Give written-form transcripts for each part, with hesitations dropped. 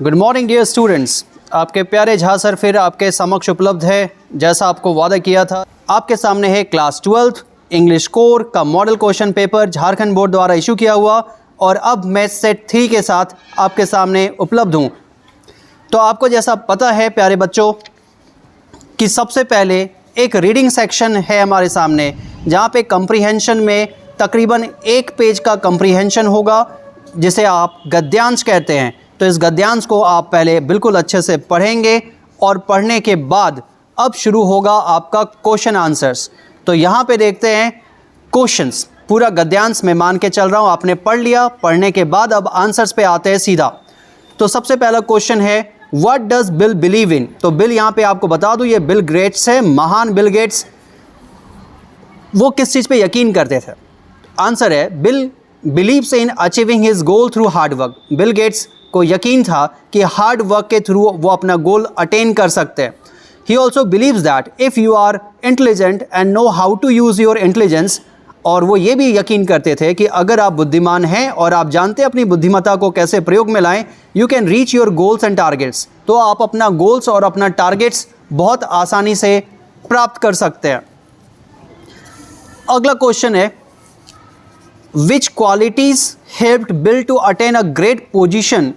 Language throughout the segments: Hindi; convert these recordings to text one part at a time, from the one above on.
Good morning dear students. आपके प्यारे झा सर फिर आपके समक्ष उपलब्ध है। जैसा आपको वादा किया था, आपके सामने है क्लास 12th इंग्लिश कोर का model question paper Jharkhand board द्वारा इशू किया हुआ, और अब मैं सेट 3 के साथ आपके सामने उपलब्ध हूँ। तो आपको जैसा पता है प्यारे बच्चों कि सबसे पहले एक रीडिंग सेक्शन है हमारे सामने, जहाँ पे कंप्रीहेंशन में तकरीबन 1 पेज का कंप्रीहेंशन होगा, जिसे आप गद्यांश कहते हैं। तो इस गद्यांश को आप पहले बिल्कुल अच्छे से पढ़ेंगे, और पढ़ने के बाद अब शुरू होगा आपका क्वेश्चन आंसर्स। तो यहाँ पे देखते हैं क्वेश्चंस। पूरा गद्यांश मैं मान के चल रहा हूँ आपने पढ़ लिया। पढ़ने के बाद अब आंसर्स पे आते हैं सीधा। तो सबसे पहला क्वेश्चन है, what does bill believe in. तो बिल यहाँ पे आपको बता दूँ, ये बिल गेट्स है, महान बिल गेट्स। वो किस चीज़ पे यकीन करते थे? आंसर है, bill believes in achieving his goal through hard work. Bill Gates को यकीन था कि हार्ड वर्क के थ्रू वो अपना गोल अटेन कर सकते हैं। He also believes that if you are intelligent and know how to use your intelligence. और वो ये भी यकीन करते थे कि अगर आप बुद्धिमान हैं और आप जानते हैं अपनी बुद्धिमत्ता को कैसे प्रयोग में लाएं, you can reach your goals and targets. तो आप अपना गोल्स और अपना टारगेट्स बहुत आसानी से प्राप्त कर सकते हैं। अगला क्वेश्चन है, which qualities helped Bill to attain a great position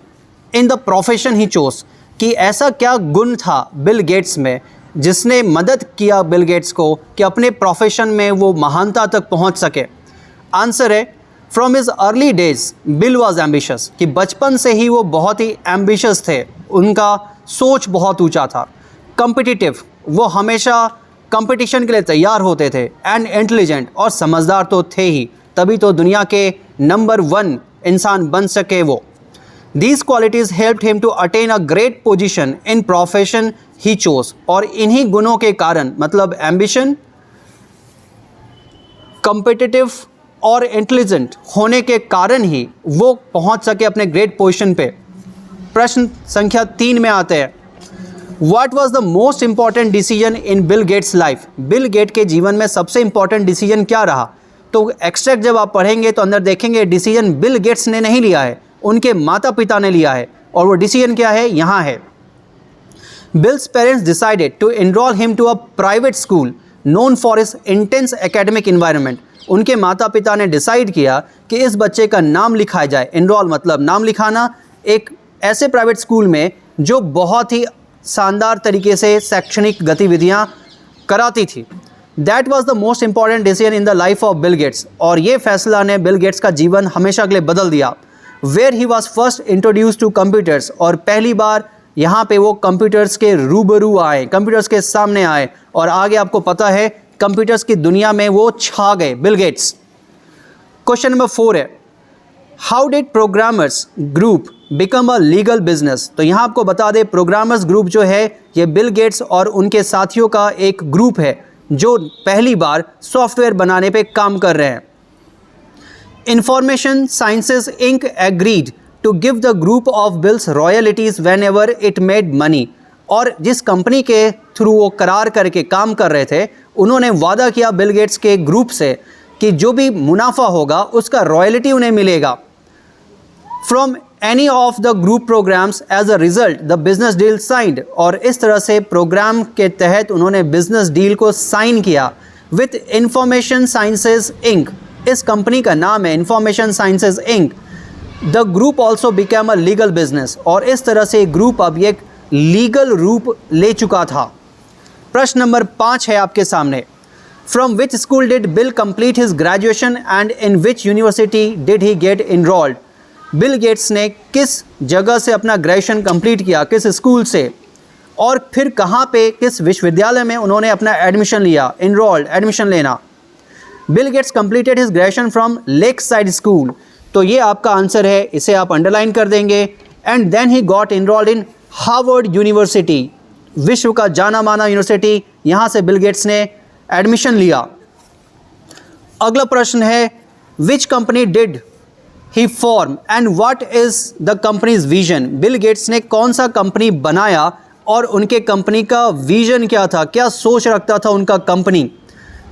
in the profession he chose. कि ऐसा क्या गुण था बिल गेट्स में जिसने मदद किया बिल गेट्स को कि अपने प्रोफेशन में वो महानता तक पहुंच सके। आंसर है, from his early days bill was ambitious. कि बचपन से ही वो बहुत ही एम्बिशियस थे, उनका सोच बहुत ऊंचा था। कम्पिटिटिव, वो हमेशा कंपटीशन के लिए तैयार होते थे। एंड इंटेलिजेंट, और समझदार तो थे ही, तभी तो दुनिया के नंबर 1 इंसान बन सके वो। These qualities helped him to attain a great position in profession he chose। और इन्हीं गुणों के कारण, मतलब एम्बिशन, कम्पिटिटिव और इंटेलिजेंट होने के कारण ही वो पहुंच सके अपने ग्रेट पोजीशन पे। प्रश्न संख्या 3 में आते हैं, What was the most important decision in Bill Gates' life। Bill Gate के जीवन में सबसे इंपॉर्टेंट डिसीजन क्या रहा? तो एक्सट्रैक्ट जब आप पढ़ेंगे तो अंदर देखेंगे डिसीजन बिल गेट्स ने नहीं लिया है, उनके माता पिता ने लिया है। और वो डिसीजन क्या है? यहाँ है, Bill's parents decided to enroll him to a private school known for his intense academic environment. उनके माता पिता ने डिसाइड किया कि इस बच्चे का नाम लिखाया जाए। एनरोल मतलब नाम लिखाना, एक ऐसे प्राइवेट स्कूल में जो बहुत ही शानदार तरीके से शैक्षणिक गतिविधियाँ कराती थी। That was the most important decision in the life of Bill Gates. और ये फैसला ने बिल गेट्स का जीवन हमेशा के लिए बदल दिया। Where he was first introduced to computers. और पहली बार यहाँ पे वो कंप्यूटर्स के रूबरू आए, कंप्यूटर्स के सामने आए, और आगे आपको पता है कंप्यूटर्स की दुनिया में वो छा गए बिल गेट्स। क्वेश्चन नंबर 4 है, how did programmers group become a legal business. तो यहाँ आपको बता दें, प्रोग्रामर्स ग्रुप जो है ये बिल गेट्स और उनके साथियों का एक ग्रुप है जो पहली बार सॉफ्टवेयर बनाने पे काम कर रहे हैं। Information Sciences Inc agreed to give the group of Bill's royalties whenever it made money. और जिस कंपनी के थ्रू वो करार करके काम कर रहे थे, उन्होंने वादा किया बिल गेट्स के ग्रुप से कि जो भी मुनाफा होगा उसका रॉयल्टी उन्हें मिलेगा। From any of the group programs as a result the business deal signed. और इस तरह से प्रोग्राम के तहत उन्होंने बिजनेस डील को साइन किया विथ इंफॉर्मेशन साइंसेज इंक। इस कंपनी का नाम है Information Sciences Inc. The group also became a legal business. और इस तरह से ग्रुप अब एक लीगल रूप ले चुका था। प्रश्न नंबर 5 है आपके सामने, from which school did Bill complete his graduation and in which university did he get enrolled. Bill Gates ने किस जगह से अपना ग्रेजुएशन कंप्लीट किया, किस स्कूल से, और फिर कहाँ पे, किस विश्वविद्यालय में उन्होंने अपना एडमिशन लिया, इनरोल्ड एडमिशन लेना। Bill Gates completed his graduation from lake side school. तो ये आपका आंसर है, इसे आप अंडरलाइन कर देंगे। And then he got enrolled in Harvard University, विश्व का जाना माना यूनिवर्सिटी, यहाँ से बिल गेट्स ने एडमिशन लिया। अगला प्रश्न है, which company did he form and what is the companies vision. Bill Gates ने कौन सा कंपनी बनाया और उनके कंपनी का विजन क्या था, क्या सोच रखता था उनका कंपनी।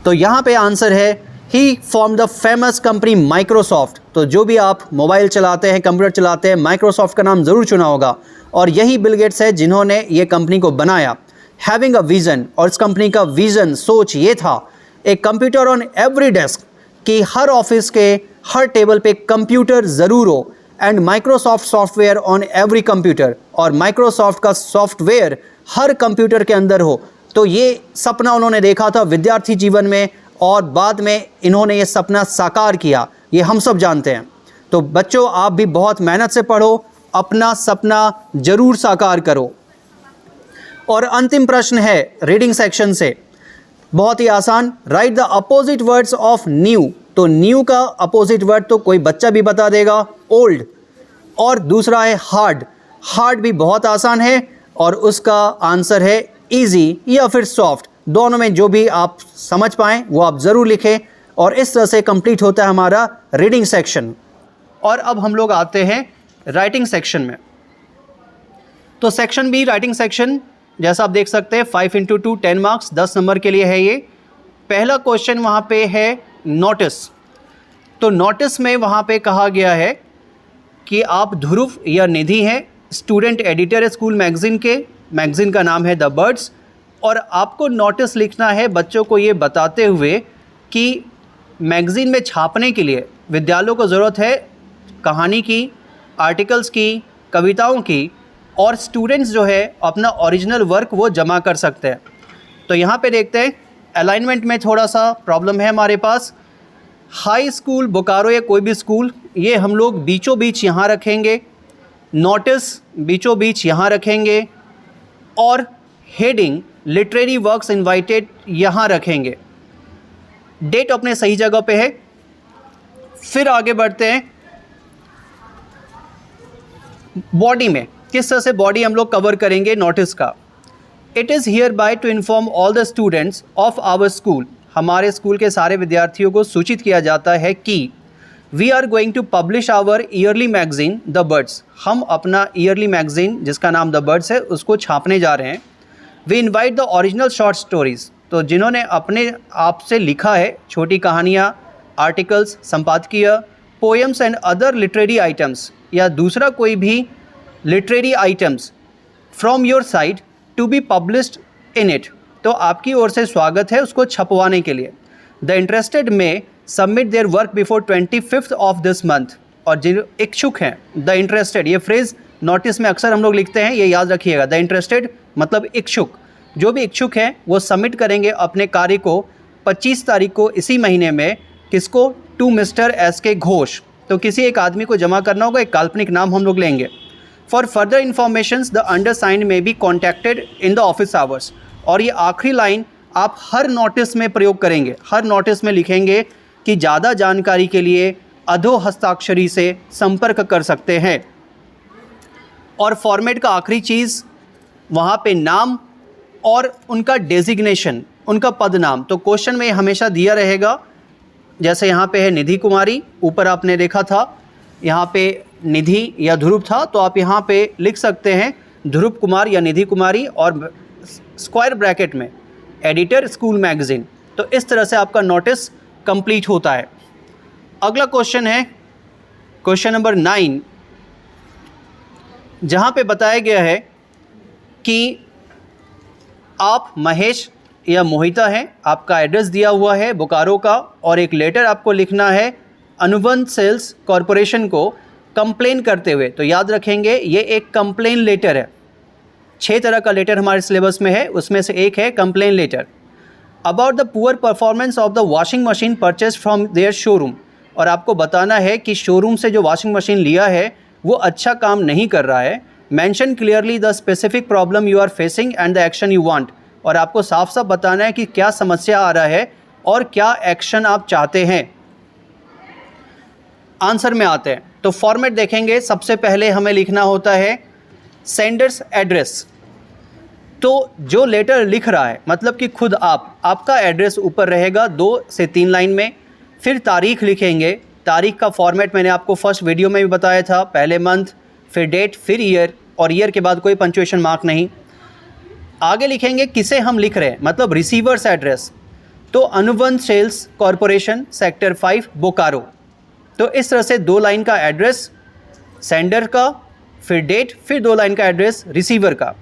तो यहाँ पे आंसर है, he form the famous company Microsoft. तो जो भी आप मोबाइल चलाते हैं, कंप्यूटर चलाते हैं, माइक्रोसॉफ्ट का नाम ज़रूर सुना होगा। और यही बिल गेट्स है जिन्होंने ये कंपनी को बनाया। हैविंग अ विज़न, और इस कंपनी का विज़न, सोच ये था, एक कंप्यूटर ऑन एवरी डेस्क, कि हर ऑफिस के हर टेबल पे कंप्यूटर ज़रूर हो, and Microsoft software on every computer, और माइक्रोसॉफ्ट का सॉफ्टवेयर हर कंप्यूटर के अंदर हो। तो ये सपना उन्होंने देखा था विद्यार्थी जीवन में, और बाद में इन्होंने ये सपना साकार किया, ये हम सब जानते हैं। तो बच्चों, आप भी बहुत मेहनत से पढ़ो, अपना सपना ज़रूर साकार करो। और अंतिम प्रश्न है रीडिंग सेक्शन से, बहुत ही आसान, right the opposite words of new. तो न्यू का अपोजिट वर्ड तो कोई बच्चा भी बता देगा, ओल्ड। और दूसरा है हार्ड, हार्ड भी बहुत आसान है, और उसका आंसर है इजी या फिर सॉफ्ट, दोनों में जो भी आप समझ पाएँ वो आप ज़रूर लिखें। और इस तरह से कंप्लीट होता है हमारा रीडिंग सेक्शन। और अब हम लोग आते हैं राइटिंग सेक्शन में। तो सेक्शन बी, राइटिंग सेक्शन, जैसा आप देख सकते हैं 5 × 2 10 मार्क्स, 10 नंबर के लिए है ये। पहला क्वेश्चन वहाँ पे है नोटिस। तो नोटिस में वहाँ पे कहा गया है कि आप ध्रुव या निधि हैं, स्टूडेंट एडिटर है स्कूल मैगज़ीन के, मैगज़ीन का नाम है द बर्ड्स, और आपको नोटिस लिखना है बच्चों को ये बताते हुए कि मैगज़ीन में छापने के लिए विद्यालयों को ज़रूरत है कहानी की, आर्टिकल्स की, कविताओं की, और स्टूडेंट्स जो है अपना ओरिजिनल वर्क वो जमा कर सकते हैं। तो यहाँ पे देखते हैं अलाइनमेंट में थोड़ा सा प्रॉब्लम है हमारे पास। हाई स्कूल बोकारो या कोई भी स्कूल, ये हम लोग बीचों बीच यहाँ रखेंगे, नोटिस बीचों बीच यहाँ रखेंगे, और हेडिंग लिटरेरी वर्क्स इनवाइटेड यहाँ रखेंगे। डेट अपने सही जगह पे है। फिर आगे बढ़ते हैं बॉडी में, किस तरह से बॉडी हम लोग कवर करेंगे नोटिस का। It is hereby to inform all the students of our school, हमारे स्कूल के सारे विद्यार्थियों को सूचित किया जाता है कि we are going to publish our yearly magazine the Birds, हम अपना ईयरली मैगज़ीन जिसका नाम द बर्ड्स है उसको छापने जा रहे हैं। We invite the original short stories, तो जिन्होंने अपने आप से लिखा है छोटी कहानियाँ, आर्टिकल्स, संपादकीय, poems and other literary items, या दूसरा कोई भी literary items from your side to be published in it, तो आपकी ओर से स्वागत है उसको छपवाने के लिए। द इंटरेस्टेड में submit their work before 25th of this month, और जो इच्छुक हैं, द इंटरेस्टेड, ये फ्रेज़ नोटिस में अक्सर हम लोग लिखते हैं, ये याद रखिएगा। द इंटरेस्टेड मतलब इच्छुक, जो भी इच्छुक हैं वो सबमिट करेंगे अपने कार्य को 25 तारीख को इसी महीने में। किसको? टू मिस्टर एस के घोष, तो किसी एक आदमी को जमा करना होगा, एक काल्पनिक नाम हम लोग लेंगे। For further information the undersigned may be contacted in the office hours, और ये आखिरी लाइन आप हर नोटिस में प्रयोग करेंगे, हर नोटिस में लिखेंगे कि ज़्यादा जानकारी के लिए अधो हस्ताक्षरी से संपर्क कर सकते हैं। और फॉर्मेट का आखिरी चीज़ वहाँ पे नाम और उनका डेजिग्नेशन, उनका पद नाम। तो क्वेश्चन में हमेशा दिया रहेगा, जैसे यहाँ पे है निधि कुमारी, ऊपर आपने देखा था यहाँ पे निधि या ध्रुव था, तो आप यहाँ पे लिख सकते हैं ध्रुव कुमार या निधि कुमारी, और स्क्वायर ब्रैकेट में एडिटर स्कूल मैगज़ीन। तो इस तरह से आपका नोटिस कंप्लीट होता है। अगला क्वेश्चन है क्वेश्चन नंबर 9, जहाँ पे बताया गया है कि आप महेश या मोहिता हैं, आपका एड्रेस दिया हुआ है बोकारो का, और एक लेटर आपको लिखना है अनुबंध सेल्स कॉरपोरेशन को कंप्लेन करते हुए। तो याद रखेंगे ये एक कंप्लेन लेटर है। 6 तरह का लेटर हमारे सिलेबस में है, उसमें से एक है complain letter. About the poor performance of the washing machine purchase from their showroom, और आपको बताना है कि शोरूम से जो वॉशिंग मशीन लिया है वो अच्छा काम नहीं कर रहा है। Mention clearly the specific problem you are facing and the action you want, और आपको साफ साफ बताना है कि क्या समस्या आ रहा है और क्या एक्शन आप चाहते हैं। आंसर में आते हैं, तो फॉर्मेट देखेंगे। सबसे पहले हमें लिखना होता है सेंडर्स एड्रेस। तो जो लेटर लिख रहा है मतलब कि खुद आपका एड्रेस ऊपर रहेगा 2 से 3 लाइन में। फिर तारीख लिखेंगे। तारीख का फॉर्मेट मैंने आपको फर्स्ट वीडियो में भी बताया था, पहले मंथ, फिर डेट, फिर ईयर, और ईयर के बाद कोई पंक्चुएशन मार्क नहीं। आगे लिखेंगे किसे हम लिख रहे हैं, मतलब रिसीवर्स एड्रेस। तो अनुबंध सेल्स कॉरपोरेशन, सेक्टर 5 बोकारो। तो इस तरह से 2 लाइन का एड्रेस सेंडर का, फिर डेट, फिर 2 लाइन का एड्रेस रिसीवर का।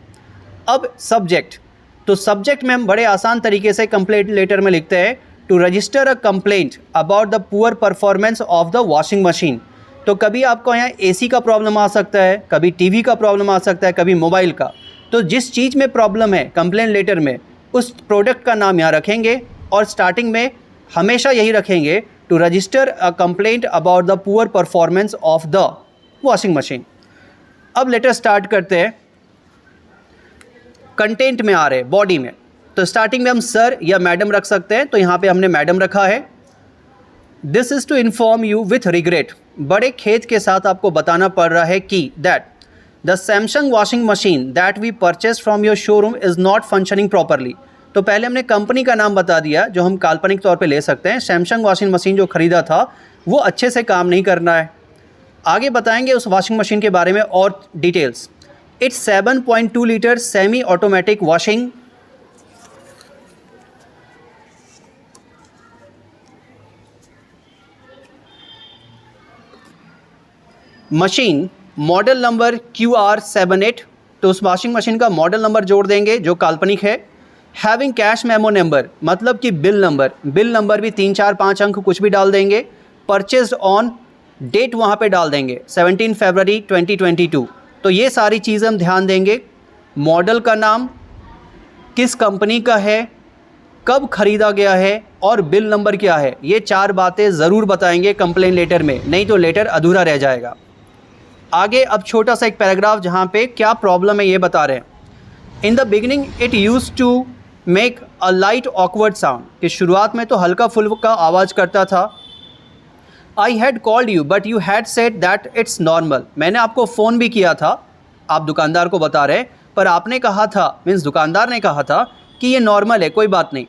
अब सब्जेक्ट, तो सब्जेक्ट में हम बड़े आसान तरीके से कंप्लेंट लेटर में लिखते हैं to register a complaint about the poor performance of the washing machine. तो कभी आपको यहाँ एसी का प्रॉब्लम आ सकता है, कभी टीवी का प्रॉब्लम आ सकता है, कभी मोबाइल का। तो जिस चीज़ में प्रॉब्लम है कंप्लेंट लेटर में, उस प्रोडक्ट का नाम यहाँ रखेंगे और स्टार्टिंग में हमेशा यही रखेंगे to register a complaint about the poor performance of the washing machine. अब लेटर स्टार्ट करते हैं। कंटेंट में आ रहे बॉडी में, तो स्टार्टिंग में हम सर या मैडम रख सकते हैं, तो यहाँ पे हमने मैडम रखा है। This is to inform you with regret, बड़े खेद के साथ आपको बताना पड़ रहा है कि that the Samsung washing machine that we purchase from your showroom is not functioning properly. तो पहले हमने कंपनी का नाम बता दिया जो हम काल्पनिक तौर पे ले सकते हैं। सैमसंग वॉशिंग मशीन जो ख़रीदा था वो अच्छे से काम नहीं करना है। आगे बताएंगे उस वॉशिंग मशीन के बारे में और details. It's 7.2 litre semi automatic washing machine, model number QR78। तो उस वॉशिंग मशीन का मॉडल नंबर जोड़ देंगे जो काल्पनिक है। हैविंग कैश मेमो नंबर, मतलब कि बिल नंबर भी 3 4 5 अंक कुछ भी डाल देंगे। परचेज्ड ऑन, डेट वहाँ पे डाल देंगे 17 फरवरी 2022। तो ये सारी चीज़ें हम ध्यान देंगे। मॉडल का नाम, किस कंपनी का है, कब खरीदा गया है और बिल नंबर क्या है, ये 4 बातें ज़रूर बताएंगे कंप्लेंट लेटर में, नहीं तो लेटर अधूरा रह जाएगा। आगे अब छोटा सा एक पैराग्राफ जहाँ पे क्या प्रॉब्लम है ये बता रहे हैं। In the beginning it used to make a light awkward sound, कि शुरुआत में तो हल्का फुल्का आवाज़ करता था। I had called you but you had said that it's normal, मैंने आपको फ़ोन भी किया था, आप दुकानदार को बता रहे, पर आपने कहा था, मीन्स दुकानदार ने कहा था कि ये नॉर्मल है, कोई बात नहीं।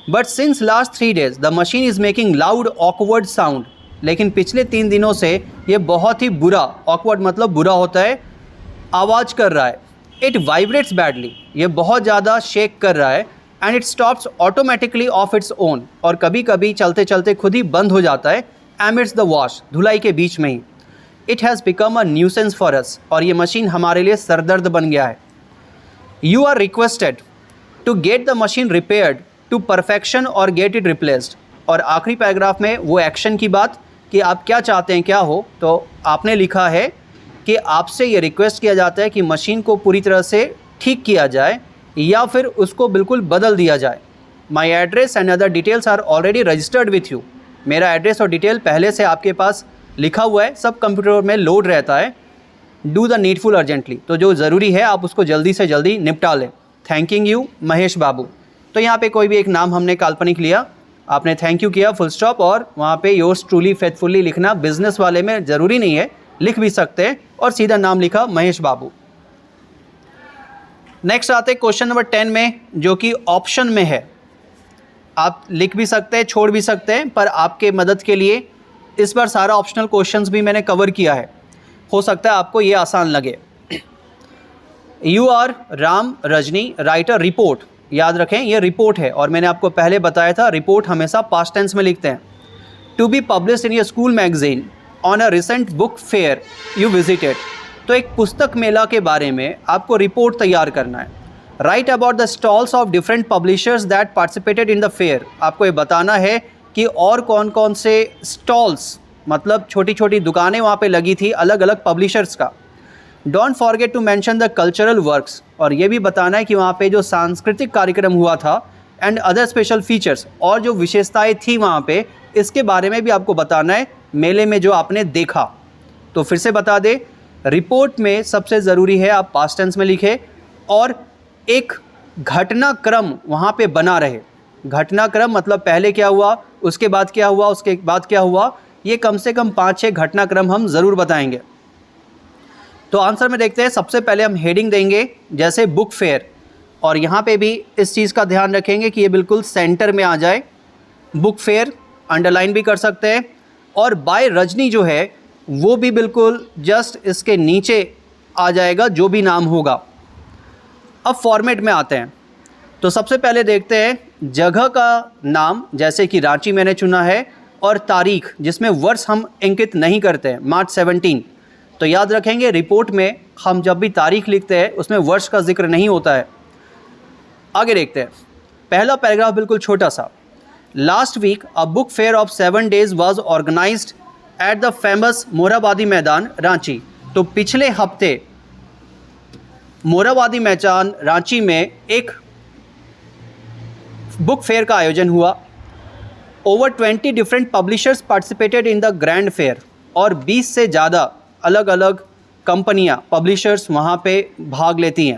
But since last 3 days the machine is making loud awkward sound, लेकिन पिछले 3 दिनों से ये बहुत ही बुरा, ऑकवर्ड मतलब बुरा होता है, आवाज़ कर रहा है। इट वाइब्रेट्स बैडली, ये बहुत ज़्यादा शेक कर रहा है। And it stops automatically of its own, और कभी कभी चलते चलते खुद ही बंद हो जाता है एमिड्स द वॉश, धुलाई के बीच में ही। It has become a nuisance for us, और ये मशीन हमारे लिए सरदर्द बन गया है। You are requested to get the machine repaired to perfection और गेट इट रिप्लेस्ड। और आखिरी पैराग्राफ में वो एक्शन की बात कि आप क्या चाहते हैं क्या हो, तो आपने लिखा है कि आपसे ये रिक्वेस्ट किया जाता है कि मशीन को पूरी तरह से ठीक किया जाए या फिर उसको बिल्कुल बदल दिया जाए। My address and other details are already registered with you, मेरा एड्रेस और डिटेल पहले से आपके पास लिखा हुआ है, सब कंप्यूटर में लोड रहता है। डू द नीडफुल अर्जेंटली, तो जो ज़रूरी है आप उसको जल्दी से जल्दी निपटा लें। थैंकिंग यू महेश बाबू। तो यहाँ पे कोई भी एक नाम हमने काल्पनिक लिया, आपने थैंक यू किया फुल स्टॉप, और वहाँ पे योर्स ट्रूली फेथफुली लिखना बिजनेस वाले में ज़रूरी नहीं है, लिख भी सकते हैं, और सीधा नाम लिखा महेश बाबू। नेक्स्ट आते हैं क्वेश्चन नंबर 10 में, जो कि ऑप्शन में है। आप लिख भी सकते हैं, छोड़ भी सकते हैं, पर आपके मदद के लिए इस बार सारा ऑप्शनल क्वेश्चंस भी मैंने कवर किया है, हो सकता है आपको ये आसान लगे। You are Ram Rajni write a report, याद रखें ये रिपोर्ट है, और मैंने आपको पहले बताया था रिपोर्ट हमेशा पास्ट टेंस में लिखते हैं। To be published in your school magazine on a recent book fair you visited, तो एक पुस्तक मेला के बारे में आपको रिपोर्ट तैयार करना है। Right about the stalls of different publishers that participated in the fair, आपको ये बताना है कि और कौन कौन से स्टॉल्स, मतलब छोटी छोटी दुकानें वहाँ पे लगी थी अलग अलग पब्लिशर्स का। Don't forget to mention the cultural works, और ये भी बताना है कि वहाँ पे जो सांस्कृतिक कार्यक्रम हुआ था, एंड अदर स्पेशल फीचर्स, और जो विशेषताएं थी वहाँ पे, इसके बारे में भी आपको बताना है, मेले में जो आपने देखा। तो फिर से बता दे, रिपोर्ट में सबसे ज़रूरी है आप पास्ट टेंस में लिखें, और एक घटनाक्रम वहाँ पे बना रहे। घटनाक्रम मतलब पहले क्या हुआ, उसके बाद क्या हुआ, उसके बाद क्या हुआ, ये कम से कम 5-6 घटनाक्रम हम ज़रूर बताएंगे। तो आंसर में देखते हैं। सबसे पहले हम हेडिंग देंगे जैसे बुक फेयर, और यहाँ पे भी इस चीज़ का ध्यान रखेंगे कि ये बिल्कुल सेंटर में आ जाए। बुक फेयर अंडरलाइन भी कर सकते हैं, और बाय रजनी जो है वो भी बिल्कुल जस्ट इसके नीचे आ जाएगा जो भी नाम होगा। अब फॉर्मेट में आते हैं, तो सबसे पहले देखते हैं जगह का नाम, जैसे कि रांची मैंने चुना है, और तारीख जिसमें वर्ष हम अंकित नहीं करते हैं, मार्च 17। तो याद रखेंगे रिपोर्ट में हम जब भी तारीख लिखते हैं उसमें वर्ष का जिक्र नहीं होता है। आगे देखते हैं, पहला पैराग्राफ बिल्कुल छोटा सा। Last week a book fair of 7 days was organized at the famous Morhabadi maidan Ranchi. तो पिछले हफ्ते मोरहाबादी मैदान रांची में एक बुक फेयर का आयोजन हुआ। Over 20 different publishers participated in the grand fair, और 20 से ज़्यादा अलग अलग कंपनियां, पब्लिशर्स वहाँ पे भाग लेती हैं।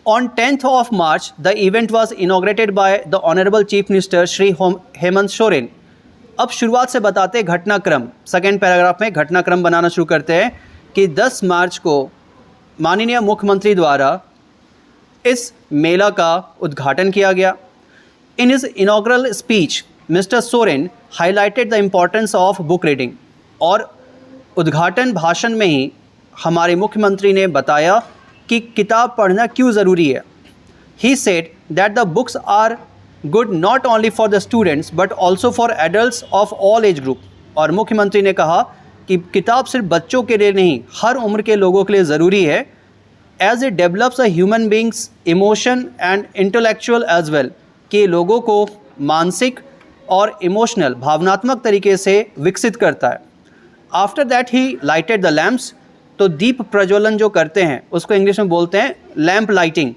On 10th of March the event was inaugurated by the honourable chief minister Shri Hemant Soren. अब शुरुआत से बताते घटनाक्रम, सेकेंड पैराग्राफ में घटनाक्रम बनाना शुरू करते हैं कि 10 मार्च को माननीय मुख्यमंत्री द्वारा इस मेला का उद्घाटन किया गया। In his inaugural speech mister Soren highlighted the importance of book reading, और उद्घाटन भाषण में ही हमारे मुख्यमंत्री ने बताया कि किताब पढ़ना क्यों ज़रूरी है। He said that the books are good not only for the students but also for adults of all age group. और मुख्यमंत्री ने कहा कि किताब सिर्फ बच्चों के लिए नहीं, हर उम्र के लोगों के लिए ज़रूरी है, as it develops a human beings emotion and intellectual as well, कि लोगों को मानसिक और इमोशनल, भावनात्मक तरीके से विकसित करता है। After that he lighted the lamps, तो दीप प्रज्वलन जो करते हैं उसको इंग्लिश में बोलते हैं लैम्प लाइटिंग।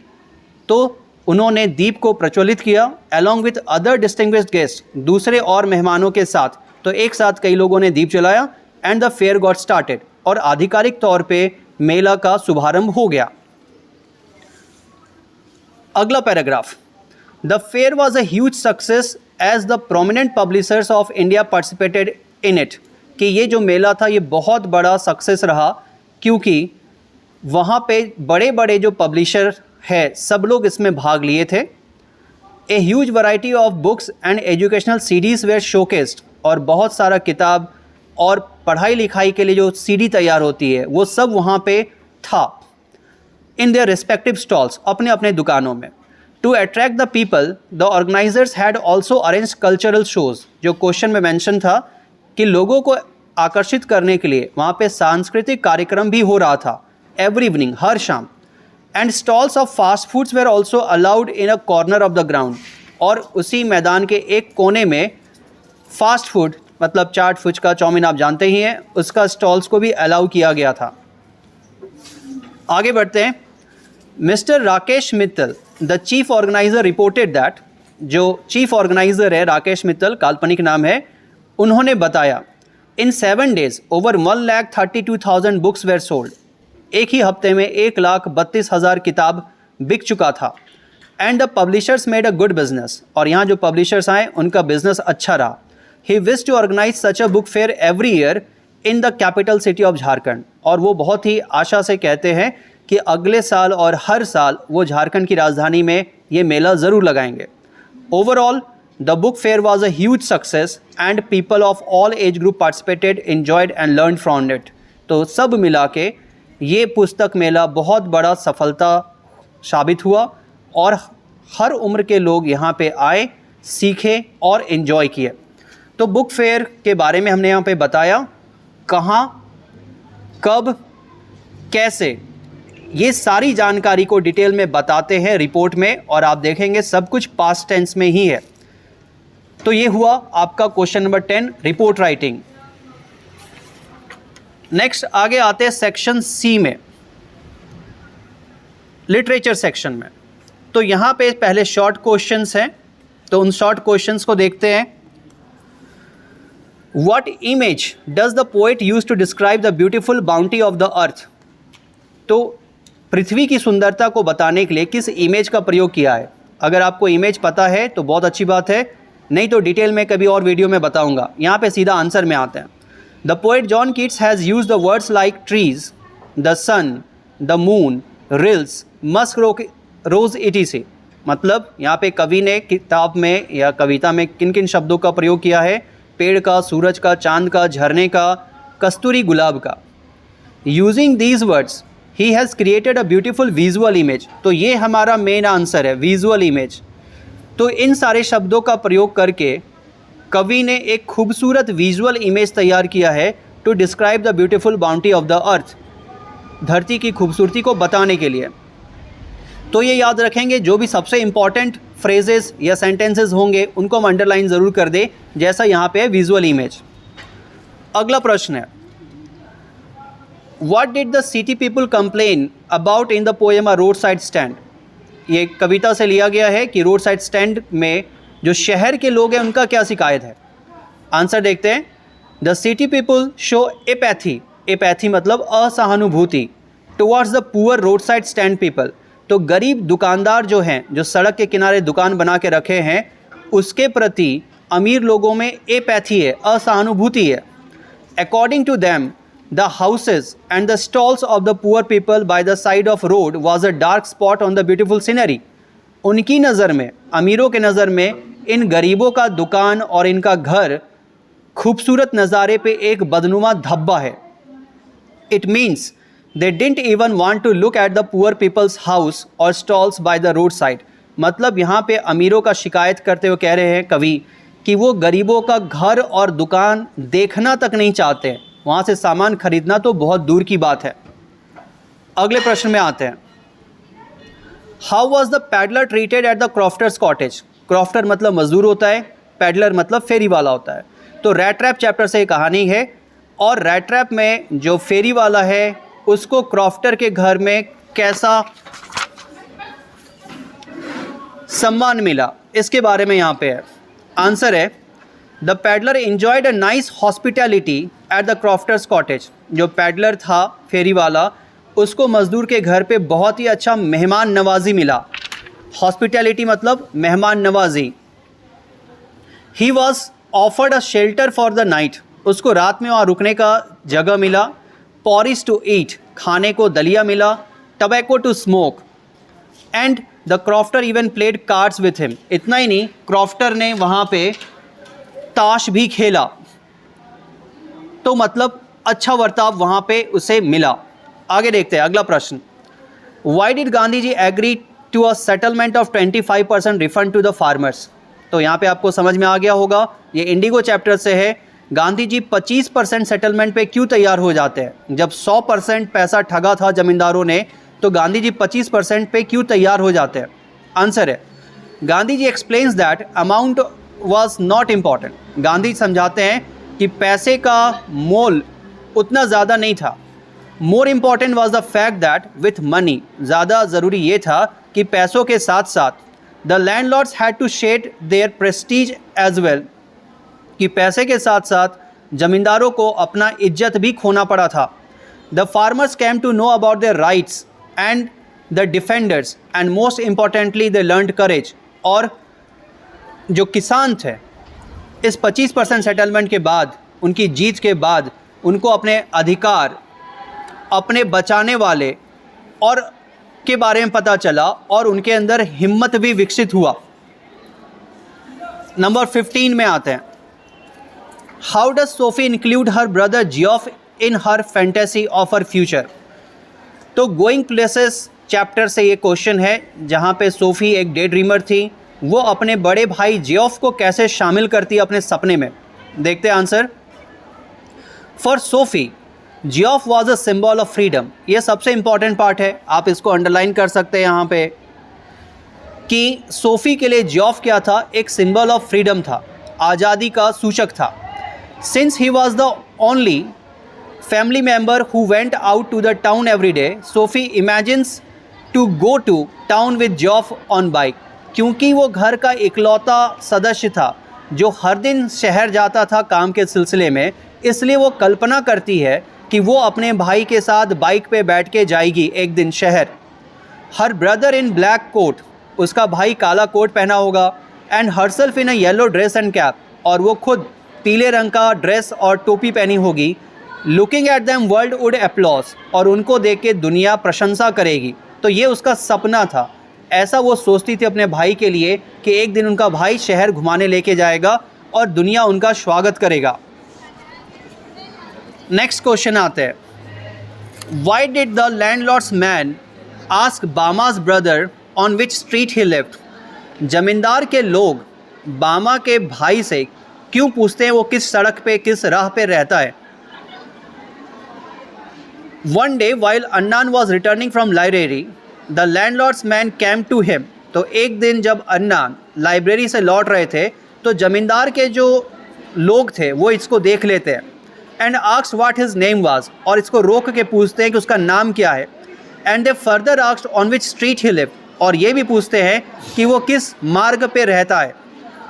तो उन्होंने दीप को प्रज्वलित किया along with other distinguished guest, दूसरे और मेहमानों के साथ। तो एक साथ कई लोगों ने दीप जलाया and the fair got started, और आधिकारिक तौर पे मेला का शुभारंभ हो गया। अगला paragraph, the fair was a huge success as the prominent publishers of India participated in it, कि ये जो मेला था ये बहुत बड़ा सक्सेस रहा क्योंकि वहाँ पे बड़े बड़े जो पब्लिशर है सब लोग इसमें भाग लिए थे। A huge variety of books and educational CDs were showcased, और बहुत सारा किताब और पढ़ाई लिखाई के लिए जो सीडी तैयार होती है वो सब वहाँ पे था। इन देयर रिस्पेक्टिव स्टॉल्स, अपने अपने दुकानों में। To attract the people the organisers had also arrange cultural shows, जो क्वेश्चन में मेंशन था कि लोगों को आकर्षित करने के लिए वहाँ पे सांस्कृतिक कार्यक्रम भी हो रहा था एवरी इवनिंग, हर शाम। And stalls of fast foods were also allowed in a corner of the ground, और उसी मैदान के एक कोने में फास्ट फूड मतलब चाट, फुचका, चाउमीन आप जानते ही हैं, उसका स्टॉल्स को भी अलाउ किया गया था। आगे बढ़ते हैं। Mister Rakesh Mittal the chief organiser reported that, जो चीफ ऑर्गेनाइजर है राकेश मित्तल, काल्पनिक नाम है, उन्होंने बताया in 7 days over 1,32,000 books were sold, एक ही हफ्ते में 1,32,000 किताब बिक चुका था। And the publishers made a good business, और यहाँ जो पब्लिशर्स आए उनका बिजनेस अच्छा रहा। He wish to organise such a book fair every year in the capital city of Jharkhand, और वो बहुत ही आशा से कहते हैं कि अगले साल और हर साल वो झारखंड की राजधानी में ये मेला ज़रूर लगाएंगे। Overall the book fair was a huge success and people of all age group participated, enjoyed and learn from it. तो सब मिला के ये पुस्तक मेला बहुत बड़ा सफलता साबित हुआ, और हर उम्र के लोग यहाँ पे आए, सीखे और एंजॉय किए। तो बुक फेयर के बारे में हमने यहाँ पे बताया, कहाँ, कब, कैसे, ये सारी जानकारी को डिटेल में बताते हैं रिपोर्ट में, और आप देखेंगे सब कुछ पास्ट टेंस में ही है। तो ये हुआ आपका question number 10, report writing. Next आगे आते हैं सेक्शन सी में, लिटरेचर सेक्शन में। तो यहाँ पे पहले शॉर्ट क्वेश्चंस हैं, तो उन शॉर्ट क्वेश्चंस को देखते हैं। What image does the poet use to describe the beautiful bounty of the earth? तो पृथ्वी की सुंदरता को बताने के लिए किस इमेज का प्रयोग किया है? अगर आपको इमेज पता है तो बहुत अच्छी बात है, नहीं तो डिटेल में कभी और वीडियो में बताऊंगा। यहाँ पे सीधा आंसर में आते हैं। The poet John Keats has use the words like trees, the sun, the moon, rills, musk rose etc। मतलब यहाँ पे कवि ने किताब में या कविता में किन किन शब्दों का प्रयोग किया है? पेड़ का, सूरज का, चांद का, झरने का, कस्तूरी गुलाब का। Using these words he has created a beautiful visual image. तो ये हमारा मेन आंसर है, विजुअल इमेज। तो इन सारे शब्दों का प्रयोग करके कवि ने एक खूबसूरत विजुअल इमेज तैयार किया है to describe the beautiful bounty of the earth. धरती की खूबसूरती को बताने के लिए। तो ये याद रखेंगे, जो भी सबसे इम्पॉर्टेंट फ्रेजेस या सेंटेंसेस होंगे उनको हम अंडरलाइन ज़रूर कर दें, जैसा यहाँ पे है विजुअल इमेज। अगला प्रश्न है, what did the city people complain about in the poem a road side stand. ये कविता से लिया गया है कि रोड साइड स्टैंड में जो शहर के लोग हैं उनका क्या शिकायत है। आंसर देखते हैं। The city people show apathy, apathy मतलब असहानुभूति, towards the poor road side stand people. तो गरीब दुकानदार जो हैं, जो सड़क के किनारे दुकान बना के रखे हैं, उसके प्रति अमीर लोगों में एपैथी है, असहानुभूति है। According to them the houses and the stalls of the poor people by the side of road was a dark spot on the beautiful scenery. उनकी नज़र में, अमीरों के नज़र में, इन गरीबों का दुकान और इनका घर खूबसूरत नज़ारे पे एक बदनुमा धब्बा है। It means they didn't even want to look at the poor people's house or stalls by the roadside। मतलब यहाँ पे अमीरों का शिकायत करते हुए कह रहे हैं कवि कि वो गरीबों का घर और दुकान देखना तक नहीं चाहते, वहाँ से सामान खरीदना तो बहुत दूर की बात है। अगले प्रश्न में आते हैं, how was the peddler treated at the crofter's cottage. Crofter मतलब मजदूर होता है, पैडलर मतलब फेरी वाला होता है। तो रैट ट्रैप चैप्टर से ये कहानी है, और रैट ट्रैप में जो फेरी वाला है उसको क्रॉफ्टर के घर में कैसा सम्मान मिला, इसके बारे में यहाँ पे है। आंसर है, the peddler enjoyed a nice hospitality at the crofter's cottage. जो पैडलर था, फेरी वाला, उसको मज़दूर के घर पे बहुत ही अच्छा मेहमान नवाजी मिला। हॉस्पिटैलिटी मतलब मेहमान नवाजी। He was offered a shelter for the night. उसको रात में वहाँ रुकने का जगह मिला। पॉरिस टू ईट, खाने को दलिया मिला। Tobacco to smoke, and the crofter even played cards with him. इतना ही नहीं, क्रॉफ्टर ने वहाँ पे ताश भी खेला। तो मतलब अच्छा बर्ताव वहाँ पे उसे मिला। आगे देखते हैं अगला प्रश्न, why did Gandhi ji agree to a settlement of 25% refund to the farmers. तो यहाँ पे आपको समझ में आ गया होगा, ये इंडिगो चैप्टर से है। गांधी जी 25% सेटलमेंट पे क्यों तैयार हो जाते हैं। जब 100% पैसा ठगा था जमींदारों ने, तो गांधी जी 25% पे क्यों तैयार हो जाते हैं। आंसर है, Gandhi ji explains that amount was not important. Gandhi समझाते हैं कि पैसे का मोल उतना ज़्यादा नहीं था। More important was the fact that with money, ज़्यादा ज़रूरी ये था कि पैसों के साथ साथ the landlords had to shed their prestige as well, कि पैसे के साथ साथ ज़मींदारों को अपना इज्जत भी खोना पड़ा था। The farmers came to know about their rights and the defenders, and most importantly they learned courage. और जो किसान थे, इस 25% सेटलमेंट के बाद, उनकी जीत के बाद, उनको अपने अधिकार, अपने बचाने वाले और के बारे में पता चला, और उनके अंदर हिम्मत भी विकसित हुआ। नंबर 15 में आते हैं, how does Sophie include her brother Geoff in her fantasy of her future. तो गोइंग प्लेसेस चैप्टर से ये क्वेश्चन है, जहाँ पे सोफ़ी एक डे ड्रीमर थी, वो अपने बड़े भाई जियोफ को कैसे शामिल करती है अपने सपने में। देखते हैं answer. For SoFi Geoff was a symbol of freedom. ये सबसे इंपॉर्टेंट पार्ट है, आप इसको अंडरलाइन कर सकते हैं यहाँ पे, कि सोफ़ी के लिए जियोफ क्या था, एक सिंबल ऑफ फ्रीडम था, आज़ादी का सूचक था। Since he was the only family member who went out to the town every day, Sophie imagines to go to town with Geoff on bike। क्योंकि वो घर का इकलौता सदस्य था जो हर दिन शहर जाता था काम के सिलसिले में, इसलिए वो कल्पना करती है कि वो अपने भाई के साथ बाइक पे बैठ के जाएगी एक दिन शहर। Her brother in black coat, उसका भाई काला कोट पहना होगा, and herself in a yellow dress and cap, और वो खुद पीले रंग का ड्रेस और टोपी पहनी होगी। Looking at them world would applause, और उनको देख के दुनिया प्रशंसा करेगी। तो ये उसका सपना था, ऐसा वो सोचती थी अपने भाई के लिए कि एक दिन उनका भाई शहर घुमाने लेके जाएगा और दुनिया उनका स्वागत करेगा। नेक्स्ट क्वेश्चन आते हैं, why did the landlord's man ask Bama's brother on which street he lived. जमींदार के लोग बामा के भाई से क्यों पूछते हैं वो किस सड़क पे, किस राह पे रहता है। One day while Annan was returning from library, the landlord's man came to him. तो एक दिन जब अन्नान लाइब्रेरी से लौट रहे थे तो जमींदार के जो लोग थे वो इसको देख लेते हैं and asked what his name was, और इसको रोक के पूछते हैं कि उसका नाम क्या है. And they further asked on which street he lived, और ये भी पूछते हैं कि वो किस मार्ग पे रहता है.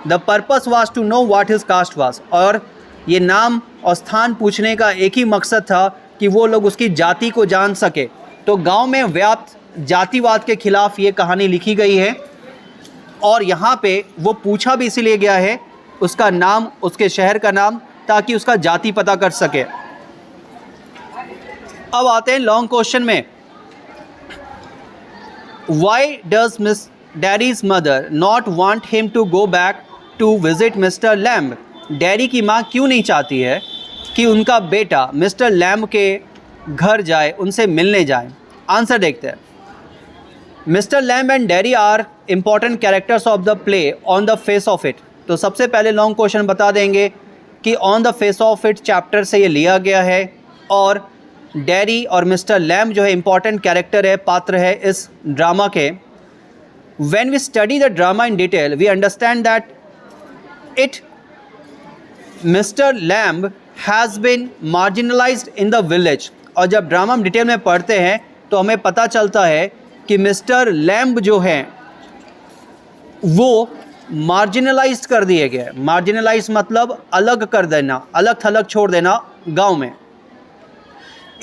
The purpose was to know what his caste was, और ये नाम और स्थान पूछने का एक ही मकसद था कि वो लोग उसकी जाति को जान सके. तो गांव में व्याप्त जातिवाद के खिलाफ ये कहानी लिखी गई है, और यहाँ पे वो पूछा भी इसीलिए गया है उसका नाम, उसके शहर का नाम, ताकि उसका जाति पता कर सके. अब आते हैं लॉन्ग क्वेश्चन में. Why does Miss Derry's mother not want him to go back to visit mister Lamb. Derry की माँ क्यों नहीं चाहती है कि उनका बेटा मिस्टर लैम्ब के घर जाए, उनसे मिलने जाए. आंसर देखते हैं. Mister Lamb and Derry are important characters of the play on the face of it. तो सबसे पहले लॉन्ग क्वेश्चन बता देंगे कि on the face of it chapter से ये लिया गया है, और डैरी और मिस्टर लैम्ब जो है इम्पॉर्टेंट कैरेक्टर है, पात्र है इस ड्रामा के. When we study the drama in detail we understand that it mister Lamb has been marginalised in the village. और जब ड्रामा हम डिटेल में पढ़ते हैं तो हमें पता चलता है कि मिस्टर लैम्ब जो हैं वो मार्जिनलाइज्ड कर दिए गए. मार्जिनलाइज मतलब अलग कर देना, अलग थलग छोड़ देना गांव में.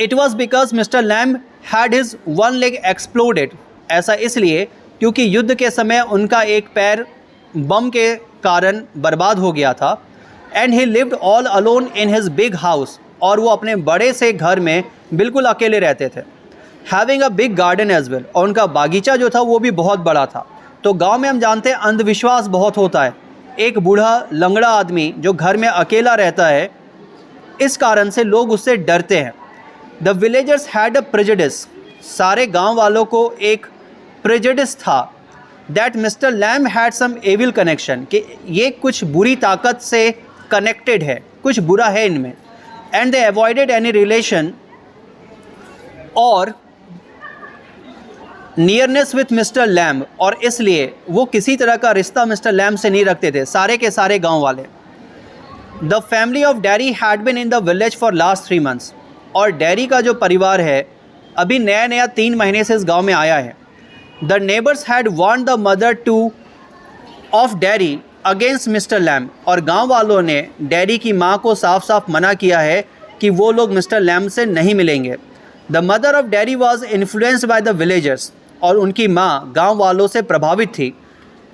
It was because mister Lamb had his one leg exploded. ऐसा इसलिए क्योंकि युद्ध के समय उनका एक पैर बम के कारण बर्बाद हो गया था. And he lived all alone in his big house, और वो अपने बड़े से घर में बिल्कुल अकेले रहते थे. Having a big garden as well, और उनका बागीचा जो था वो भी बहुत बड़ा था. तो गांव में हम जानते हैं अंधविश्वास बहुत होता है. एक बूढ़ा लंगड़ा आदमी जो घर में अकेला रहता है, इस कारण से लोग उससे डरते हैं. The villagers had a prejudice, सारे गांव वालों को एक प्रेजुडिस था that mister Lamb had some evil connection, कि ये कुछ बुरी ताकत से कनेक्टेड है, कुछ बुरा है इनमें. And they avoided any relation और नियरनेस विथ मिस्टर लैम्ब, और इसलिए वो किसी तरह का रिश्ता मिस्टर लैम्ब से नहीं रखते थे, सारे के सारे गांव वाले. The family of dairy had been in the village for last 3 months, और डैरी का जो परिवार है अभी नया नया 3 महीने से इस गांव में आया है. The neighbours had warned the mother two of dairy against mister Lamb, और गांव वालों ने डैरी की माँ को साफ साफ मना किया है कि वो लोग मिस्टर लैम्ब से नहीं मिलेंगे. The mother of Derry was influenced by the villagers, और उनकी माँ गांव वालों से प्रभावित थी.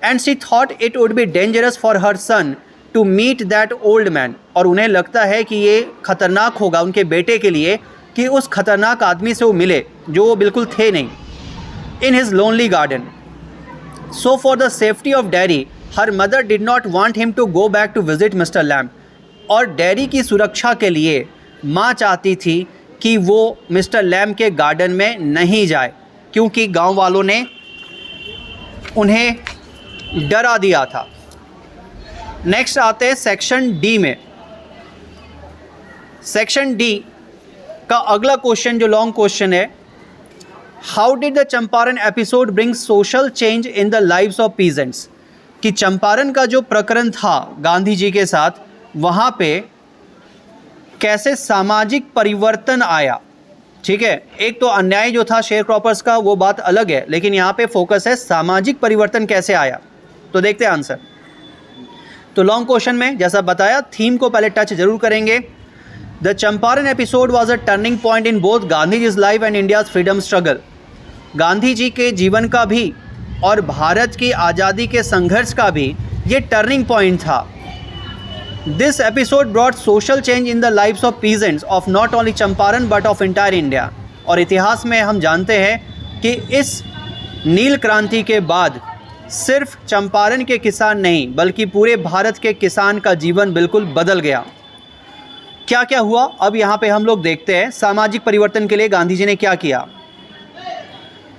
And she thought it would be dangerous for her son to meet that old man, और उन्हें लगता है कि ये खतरनाक होगा उनके बेटे के लिए कि उस खतरनाक आदमी से वो मिले जो वो बिल्कुल थे नहीं. In his lonely garden. So for the safety of Derry her mother did not want him to go back to visit mister Lamb, और डैरी की सुरक्षा के लिए माँ चाहती थी कि वो मिस्टर लैम्ब के गार्डन में नहीं जाए, क्योंकि गांव वालों ने उन्हें डरा दिया था. नेक्स्ट आते हैं सेक्शन डी में. सेक्शन डी का अगला क्वेश्चन जो लॉन्ग क्वेश्चन है, how did the Champaran episode bring social change in the lives of peasants. कि चंपारण का जो प्रकरण था गांधी जी के साथ, वहाँ पे कैसे सामाजिक परिवर्तन आया. ठीक है, एक तो अन्याय जो था शेयर क्रॉपर्स का वो बात अलग है, लेकिन यहाँ पे फोकस है सामाजिक परिवर्तन कैसे आया. तो देखते हैं आंसर. तो लॉन्ग क्वेश्चन में जैसा बताया थीम को पहले टच जरूर करेंगे. The Champaran episode was a turning point in both Gandhi ji's life and India's freedom struggle. Gandhi ji के जीवन का भी और भारत की आज़ादी के संघर्ष का भी ये टर्निंग पॉइंट था. This episode brought social change in the lives of peasants of not only Champaran but of entire India. और इतिहास में हम जानते हैं कि इस नील क्रांति के बाद सिर्फ चंपारण के किसान नहीं बल्कि पूरे भारत के किसान का जीवन बिल्कुल बदल गया. क्या क्या हुआ अब यहाँ पे हम लोग देखते हैं. सामाजिक परिवर्तन के लिए गांधी जी ने क्या किया.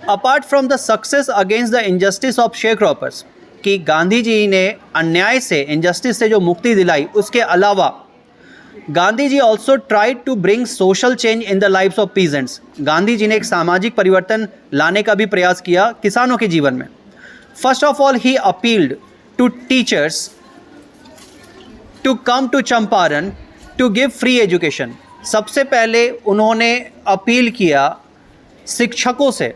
Apart from the success against the injustice of share croppers, कि गांधी जी ने अन्याय से, इनजस्टिस से जो मुक्ति दिलाई, उसके अलावा Gandhi ji also tried to bring social change in the lifes of peasants. Gandhi ji ने एक सामाजिक परिवर्तन लाने का भी प्रयास किया किसानों के जीवन में। First of all he appealed to teachers to come to Champaran to give free education. सबसे पहले उन्होंने अपील किया शिक्षकों से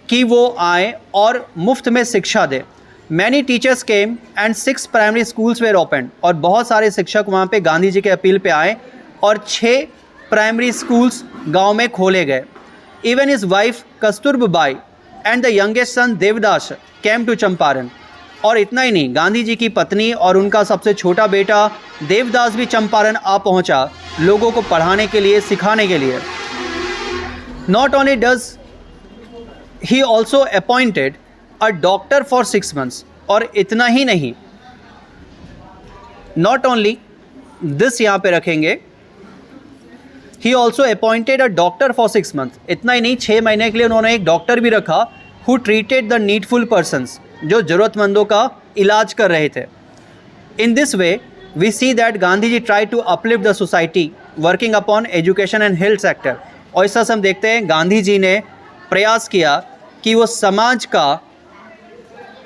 कि वो आए और मुफ्त में शिक्षा दें। Many teachers came and 6 primary schools were open. और बहुत सारे शिक्षक वहाँ पे गांधी जी के अपील पे आए और 6 प्राइमरी स्कूल्स गांव में खोले गए। Even his wife Kasturbai and the youngest son Devdas came to Champaran. और इतना ही नहीं, गांधी जी की पत्नी और उनका सबसे छोटा बेटा देवदास भी चंपारण आ पहुंचा लोगों को पढ़ाने के लिए, सिखाने के लिए। Not only does he also appointed a doctor for 6 months। और इतना ही नहीं, नॉट ओनली दिस यहाँ पे रखेंगे, he also appointed a doctor for 6 months। इतना ही नहीं, 6 महीने के लिए उन्होंने एक डॉक्टर भी रखा who treated the needful persons, जो ज़रूरतमंदों का इलाज कर रहे थे। In this way we see that Gandhi ji try to uplift the society working upon education and health sector. और इस तरह से हम देखते हैं गांधी जी ने प्रयास किया कि वो समाज का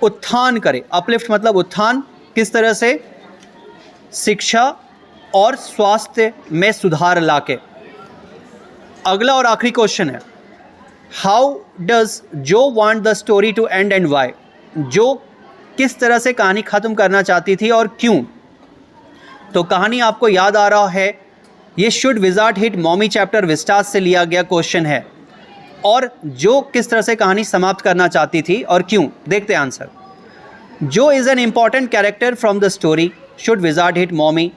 उत्थान करे। अपलिफ्ट मतलब उत्थान, किस तरह से? शिक्षा और स्वास्थ्य में सुधार लाके। अगला और आखिरी क्वेश्चन है, how does Jo want the story to end and why. Jo किस तरह से कहानी ख़त्म करना चाहती थी और क्यों? तो कहानी आपको याद आ रहा है, ये should wizard hit mommy chapter Vistas से लिया गया क्वेश्चन है। और जो किस तरह से कहानी समाप्त करना चाहती थी और क्यों? देखते हैं answer. Jo is an important character from the story should wizard hit mommy.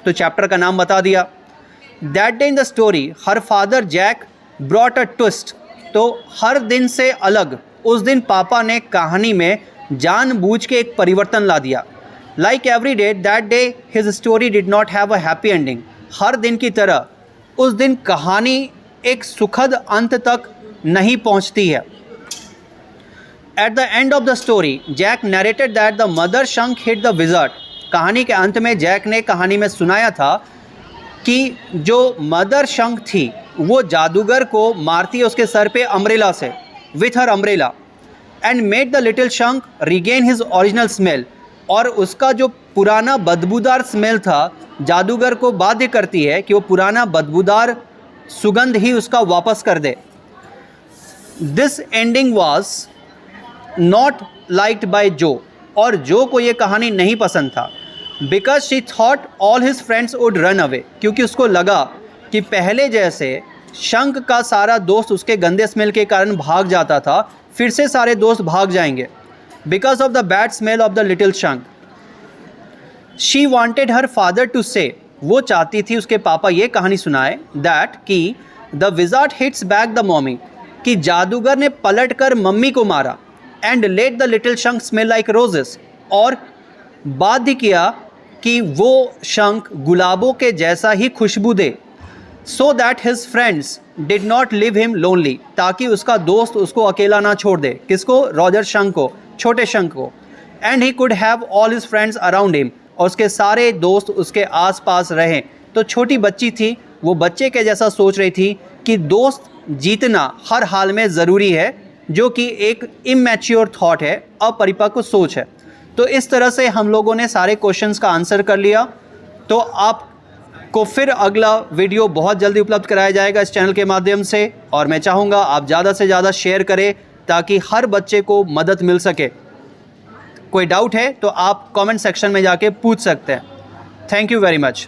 तो चैप्टर का नाम बता दिया। That day in the story her father Jack brought a twist. तो हर दिन से अलग उस दिन पापा ने कहानी में जानबूझ के एक परिवर्तन ला दिया। Like every day that day his story did not have a happy ending. हर दिन की तरह उस दिन कहानी एक सुखद अंत तक नहीं पहुंचती है। At the end of the story Jack narrated that the mother shank hit the wizard. कहानी के अंत में जैक ने कहानी में सुनाया था कि जो मदर शंख थी वो जादूगर को मारती है उसके सर पे अम्ब्रेला से, with her umbrella, and made the little शंख रिगेन हिज ओरिजिनल स्मेल। और उसका जो पुराना बदबूदार स्मेल था जादूगर को बाध्य करती है कि वो पुराना बदबूदार सुगंध ही उसका वापस कर दे। This ending was not liked by Jo. और जो को ये कहानी नहीं पसंद था। Because she thought all his friends would run away. क्योंकि उसको लगा कि पहले जैसे शंख का सारा दोस्त उसके गंदे स्मेल के कारण भाग जाता था, फिर से सारे दोस्त भाग जाएंगे। Because of the bad smell of the little skunk she wanted her father to say. वो चाहती थी उसके पापा ये कहानी सुनाए दैट कि the wizard hits back the mommy, कि जादूगर ने पलट कर मम्मी को मारा, and let the little skunk smell like roses, और बाध्य किया कि वो शंख गुलाबों के जैसा ही खुशबू दे। So that his friends did not leave him lonely, ताकि उसका दोस्त उसको अकेला ना छोड़ दे। किसको? रॉजर शंख को, छोटे शंख को। And he could have all his friends around him, और उसके सारे दोस्त उसके आसपास रहें। तो छोटी बच्ची थी, वो बच्चे के जैसा सोच रही थी कि दोस्त जीतना हर हाल में ज़रूरी है, जो कि एक इमैच्योर थॉट है, अपरिपक्व सोच है। तो इस तरह से हम लोगों ने सारे क्वेश्चंस का आंसर कर लिया। तो आपको फिर अगला वीडियो बहुत जल्दी उपलब्ध कराया जाएगा इस चैनल के माध्यम से, और मैं चाहूँगा आप ज़्यादा से ज़्यादा शेयर करें ताकि हर बच्चे को मदद मिल सके। कोई डाउट है तो आप कमेंट सेक्शन में जाके पूछ सकते हैं। Thank you very much.